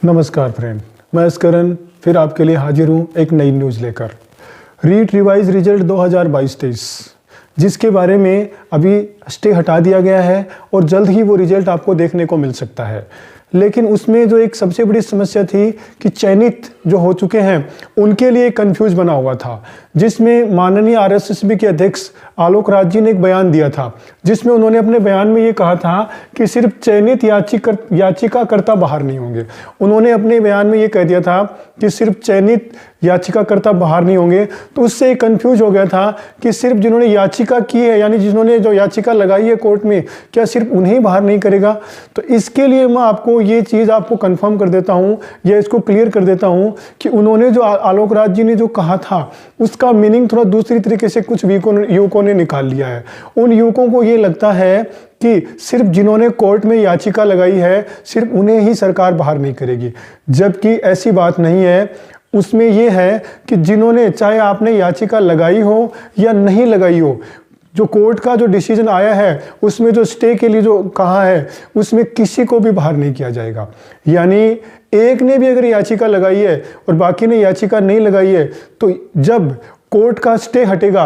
नमस्कार फ्रेंड, मैं अस्करन फिर आपके लिए हाजिर हूँ एक नई न्यूज़ लेकर। रीट रिवाइज रिजल्ट 2022-23 जिसके बारे में अभी स्टे हटा दिया गया है और जल्द ही वो रिजल्ट आपको देखने को मिल सकता है। लेकिन उसमें जो एक सबसे बड़ी समस्या थी कि चयनित जो हो चुके हैं उनके लिए कंफ्यूज बना हुआ था, जिसमें माननीय आरएसएसबी के अध्यक्ष आलोक राज जी ने एक बयान दिया था, जिसमें उन्होंने अपने बयान में ये कहा था कि सिर्फ चयनित याचिकाकर्ता बाहर नहीं होंगे। उन्होंने अपने बयान में ये कह दिया था कि सिर्फ चयनित याचिकाकर्ता बाहर नहीं होंगे। तो उससे कंफ्यूज हो गया था कि सिर्फ जिन्होंने याचिका की है, यानी जिन्होंने जो याचिका लगाई है कोर्ट में, क्या सिर्फ उन्हें बाहर नहीं करेगा। तो इसके लिए मैं आपको ये चीज़ आपको कंफर्म कर देता हूँ या इसको क्लियर कर देता हूँ कि उन्होंने जो आलोक राज जी ने जो कहा था उसका मीनिंग थोड़ा दूसरी तरीके से कुछ युवकों ने निकाल लिया है। उन युवकों को ये लगता है कि सिर्फ जिन्होंने कोर्ट में याचिका लगाई है सिर्फ उन्हें ही सरकार बाहर नहीं करेगी, जबकि ऐसी बात नहीं है। उसमें यह है कि जिन्होंने, चाहे आपने याचिका लगाई हो या नहीं लगाई हो, जो कोर्ट का जो डिसीजन आया है उसमें जो स्टे के लिए जो कहा है उसमें किसी को भी बाहर नहीं किया जाएगा। यानी एक ने भी अगर याचिका लगाई है और बाकी ने याचिका नहीं लगाई है, तो जब कोर्ट का स्टे हटेगा,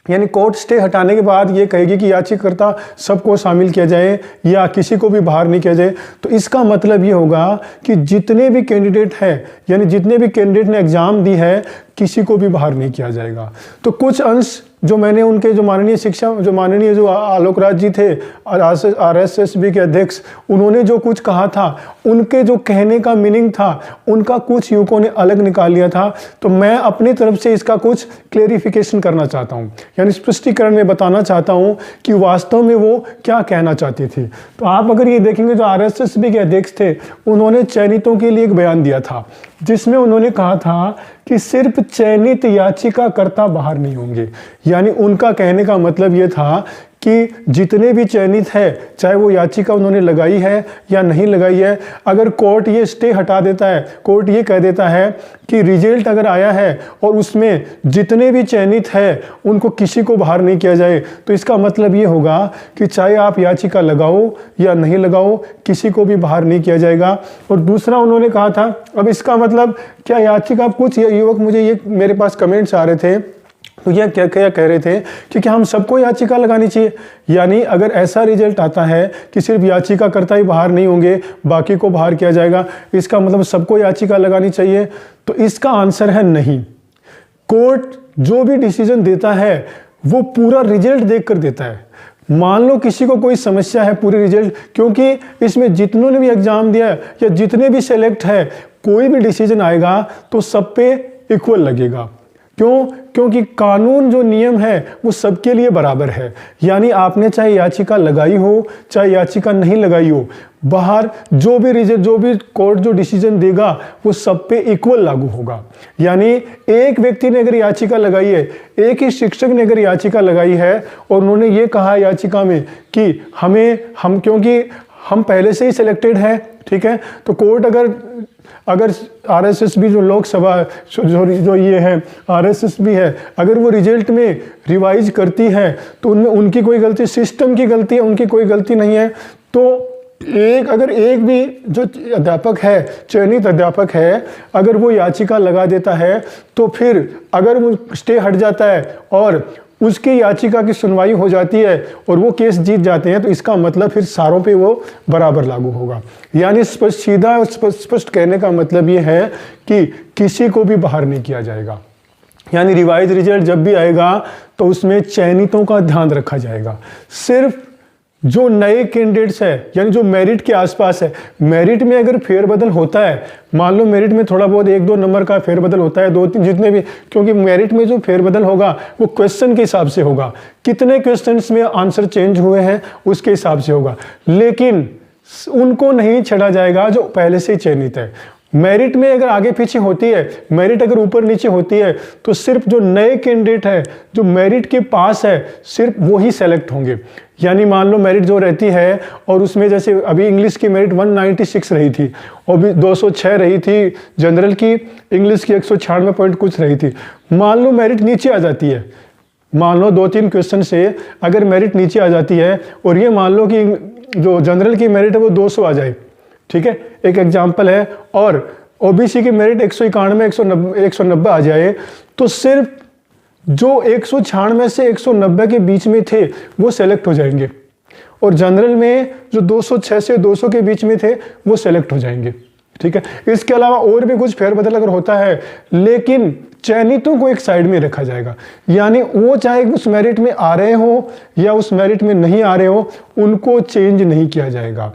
यानी कोर्ट स्टे हटाने के बाद ये कहेगी कि याचिकाकर्ता सबको शामिल किया जाए या किसी को भी बाहर नहीं किया जाए, तो इसका मतलब ये होगा कि जितने भी कैंडिडेट हैं, यानी जितने भी कैंडिडेट ने एग्जाम दी है, किसी को भी बाहर नहीं किया जाएगा। तो कुछ अंश जो मैंने उनके जो माननीय जो आलोक राज जी थे, आरएसएसबी के अध्यक्ष, उन्होंने जो कुछ कहा था, उनके जो कहने का मीनिंग था, उनका कुछ युवकों ने अलग निकाल लिया था। तो मैं अपनी तरफ से इसका कुछ क्लेरिफिकेशन करना चाहता हूँ, यानी स्पष्टीकरण में बताना चाहता हूँ कि वास्तव में वो क्या कहना चाहती थी। तो आप अगर ये देखेंगे, जो आरएसएसबी के अध्यक्ष थे उन्होंने चयनितों के लिए एक बयान दिया था, जिसमें उन्होंने कहा था कि सिर्फ चयनित याचिकाकर्ता बाहर नहीं होंगे। यानी उनका कहने का मतलब ये था कि जितने भी चयनित है, चाहे वो याचिका उन्होंने लगाई है या नहीं लगाई है, अगर कोर्ट ये स्टे हटा देता है, कोर्ट ये कह देता है कि रिजल्ट अगर आया है और उसमें जितने भी चयनित है उनको किसी को बाहर नहीं किया जाए, तो इसका मतलब ये होगा कि चाहे आप याचिका लगाओ या नहीं लगाओ, किसी को भी बाहर नहीं किया जाएगा। और दूसरा उन्होंने कहा था, अब इसका मतलब क्या याचिका, कुछ युवक मुझे ये मेरे पास कमेंट्स आ रहे थे, तो यह क्या कह रहे थे कि क्या हम सबको याचिका लगानी चाहिए। यानी अगर ऐसा रिजल्ट आता है कि सिर्फ याचिकाकर्ता ही बाहर नहीं होंगे, बाकी को बाहर किया जाएगा, इसका मतलब सबको याचिका लगानी चाहिए। तो इसका आंसर है नहीं। कोर्ट जो भी डिसीजन देता है वो पूरा रिजल्ट देखकर देता है। मान लो किसी को कोई समस्या है पूरे रिजल्ट, क्योंकि इसमें जितनों ने भी एग्जाम दिया या जितने भी सेलेक्ट है, कोई भी डिसीजन आएगा तो सब पे इक्वल लगेगा। क्यों? क्योंकि कानून जो नियम है वो सबके लिए बराबर है। यानी आपने चाहे याचिका लगाई हो चाहे याचिका नहीं लगाई हो, बाहर जो भी कोर्ट जो डिसीजन देगा वो सब पे इक्वल लागू होगा। यानी एक व्यक्ति ने अगर याचिका लगाई है, एक ही शिक्षक ने अगर याचिका लगाई है और उन्होंने ये कहा याचिका में कि क्योंकि हम पहले से ही सिलेक्टेड हैं, ठीक है, तो कोर्ट अगर आरएसएसबी जो लोकसभा जो ये है आरएसएसबी है, अगर वो रिजल्ट में रिवाइज करती है तो उनमें उनकी कोई गलती, सिस्टम की गलती है, उनकी कोई गलती नहीं है। तो अगर एक भी जो अध्यापक है, चयनित अध्यापक है, अगर वो याचिका लगा देता है, तो फिर अगर वो स्टे हट जाता है और उसकी याचिका की सुनवाई हो जाती है और वो केस जीत जाते हैं, तो इसका मतलब फिर सारों पे वो बराबर लागू होगा। यानी स्पष्ट कहने का मतलब ये है कि किसी को भी बाहर नहीं किया जाएगा। यानी रिवाइज रिजल्ट जब भी आएगा तो उसमें चयनितों का ध्यान रखा जाएगा। सिर्फ जो नए कैंडिडेट्स है, यानी जो मेरिट के आसपास है, मेरिट में अगर फेरबदल होता है, मान लो मेरिट में थोड़ा बहुत 1-2 नंबर का फेरबदल होता है, 2-3 जितने भी, क्योंकि मेरिट में जो फेरबदल होगा वो क्वेश्चन के हिसाब से होगा, कितने क्वेश्चंस में आंसर चेंज हुए हैं उसके हिसाब से होगा। लेकिन उनको नहीं छेड़ा जाएगा जो पहले से ही चयनित है। मेरिट में अगर आगे पीछे होती है, मेरिट अगर ऊपर नीचे होती है, तो सिर्फ जो नए कैंडिडेट है, जो मेरिट के पास है, सिर्फ वो ही सेलेक्ट होंगे। यानी मान लो मेरिट जो रहती है और उसमें जैसे अभी इंग्लिश की मेरिट 196 रही थी और भी 206 रही थी, जनरल की, इंग्लिश की 196 पॉइंट कुछ रही थी। मान लो मेरिट नीचे आ जाती है, मान लो 2-3 क्वेश्चन से अगर मेरिट नीचे आ जाती है और ये मान लो कि जो जनरल की मेरिट है वो 200 आ जाए, ठीक है, एक एग्जाम्पल है। और ओबीसी की मेरिट 191 190 आ जाए तो सिर्फ जो 196 से 190 के बीच में थे वो सेलेक्ट हो जाएंगे, और जनरल में जो 206 से 200 के बीच में थे वो सेलेक्ट हो जाएंगे। ठीक है, इसके अलावा और भी कुछ फेरबदल अगर होता है, लेकिन चयनितों को एक साइड में रखा जाएगा, यानी वो चाहे उस मेरिट में आ रहे हो या उस मेरिट में नहीं आ रहे हो, उनको चेंज नहीं किया जाएगा।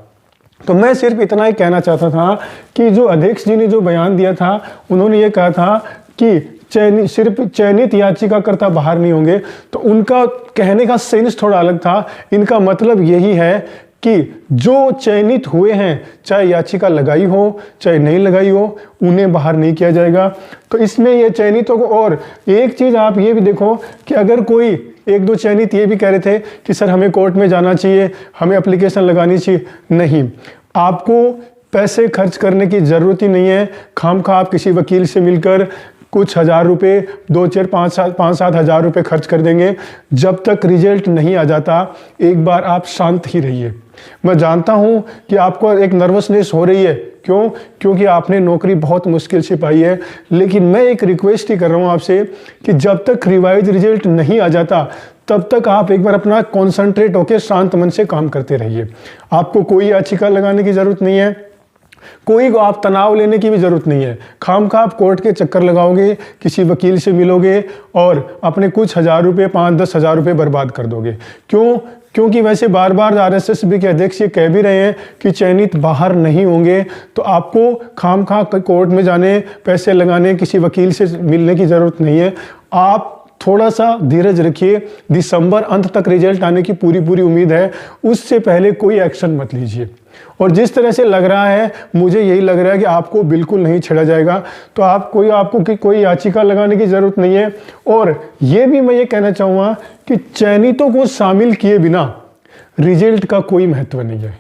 तो मैं सिर्फ इतना ही कहना चाहता था कि जो अध्यक्ष जी ने जो बयान दिया था, उन्होंने ये कहा था कि सिर्फ चयनित याचिकाकर्ता बाहर नहीं होंगे, तो उनका कहने का सेंस थोड़ा अलग था। इनका मतलब यही है कि जो चयनित हुए हैं, चाहे याचिका लगाई हो चाहे नहीं लगाई हो, उन्हें बाहर नहीं किया जाएगा। तो इसमें ये चयनितों को, और एक चीज़ आप ये भी देखो कि अगर कोई एक दो चयनित ये भी कह रहे थे कि सर हमें कोर्ट में जाना चाहिए, हमें एप्लीकेशन लगानी चाहिए, नहीं, आपको पैसे खर्च करने की ज़रूरत ही नहीं है। खामखा आप किसी वकील से मिलकर कुछ हज़ार रुपये, 2-4-5-7 हज़ार रुपये खर्च कर देंगे। जब तक रिजल्ट नहीं आ जाता, एक बार आप शांत ही रहिए। मैं जानता हूं कि आपको एक नर्वसनेस हो रही है, क्यों? क्योंकि आपने नौकरी बहुत मुश्किल से पाई है, लेकिन मैं एक रिक्वेस्ट ही कर रहा हूं आपसे कि जब तक रिवाइज रिजल्ट नहीं आ जाता, तब तक आप एक बार अपना कॉन्सेंट्रेट होकर शांत मन से काम करते रहिए। आपको कोई याचिका लगाने की ज़रूरत नहीं है, कोई को आप तनाव लेने की भी ज़रूरत नहीं है। खामखा आप कोर्ट के चक्कर लगाओगे, किसी वकील से मिलोगे और अपने कुछ हज़ार रुपये, 5-10 हज़ार रुपये बर्बाद कर दोगे। क्यों? क्योंकि वैसे बार बार आरएसएस के अध्यक्ष ये कह भी रहे हैं कि चयनित बाहर नहीं होंगे, तो आपको खामखा कोर्ट में जाने, पैसे लगाने, किसी वकील से मिलने की ज़रूरत नहीं है। आप थोड़ा सा धीरज रखिए, दिसंबर अंत तक रिजल्ट आने की पूरी उम्मीद है, उससे पहले कोई एक्शन मत लीजिए। और जिस तरह से लग रहा है, मुझे यही लग रहा है कि आपको बिल्कुल नहीं छेड़ा जाएगा, तो आपको कोई याचिका लगाने की ज़रूरत नहीं है। और ये भी मैं ये कहना चाहूँगा कि चयनितों को शामिल किए बिना रिजल्ट का कोई महत्व नहीं है।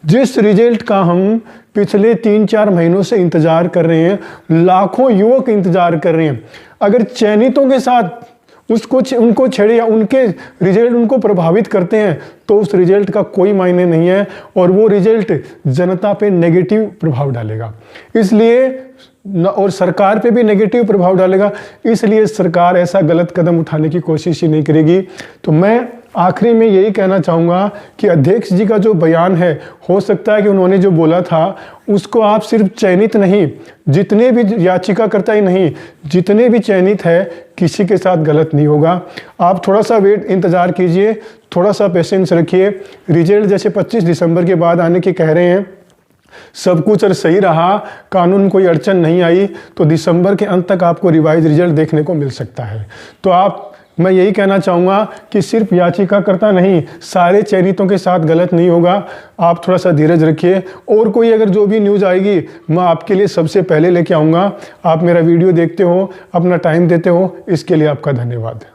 जिस रिजल्ट का हम पिछले 3-4 महीनों से इंतज़ार कर रहे हैं, लाखों युवक इंतज़ार कर रहे हैं, अगर चयनितों के साथ उनको छेड़े या उनके रिजल्ट उनको प्रभावित करते हैं, तो उस रिजल्ट का कोई मायने नहीं है और वो रिजल्ट जनता पे नेगेटिव प्रभाव डालेगा। इसलिए और सरकार पे भी नेगेटिव प्रभाव डालेगा, इसलिए सरकार ऐसा गलत कदम उठाने की कोशिश ही नहीं करेगी। तो मैं आखिरी में यही कहना चाहूँगा कि अध्यक्ष जी का जो बयान है, हो सकता है कि उन्होंने जो बोला था उसको आप सिर्फ चयनित नहीं, जितने भी याचिकाकर्ता ही नहीं, जितने भी चयनित है, किसी के साथ गलत नहीं होगा। आप थोड़ा सा इंतज़ार कीजिए, थोड़ा सा पेशेंस रखिए। रिजल्ट जैसे 25 दिसंबर के बाद आने के कह रहे हैं, सब कुछ अगर सही रहा, कानून कोई अड़चन नहीं आई, तो दिसंबर के अंत तक आपको रिवाइज रिजल्ट देखने को मिल सकता है। तो मैं यही कहना चाहूँगा कि सिर्फ याचिकाकर्ता नहीं, सारे चयनितों के साथ गलत नहीं होगा। आप थोड़ा सा धीरज रखिए, और कोई अगर जो भी न्यूज़ आएगी मैं आपके लिए सबसे पहले लेके आऊँगा। आप मेरा वीडियो देखते हो, अपना टाइम देते हो, इसके लिए आपका धन्यवाद।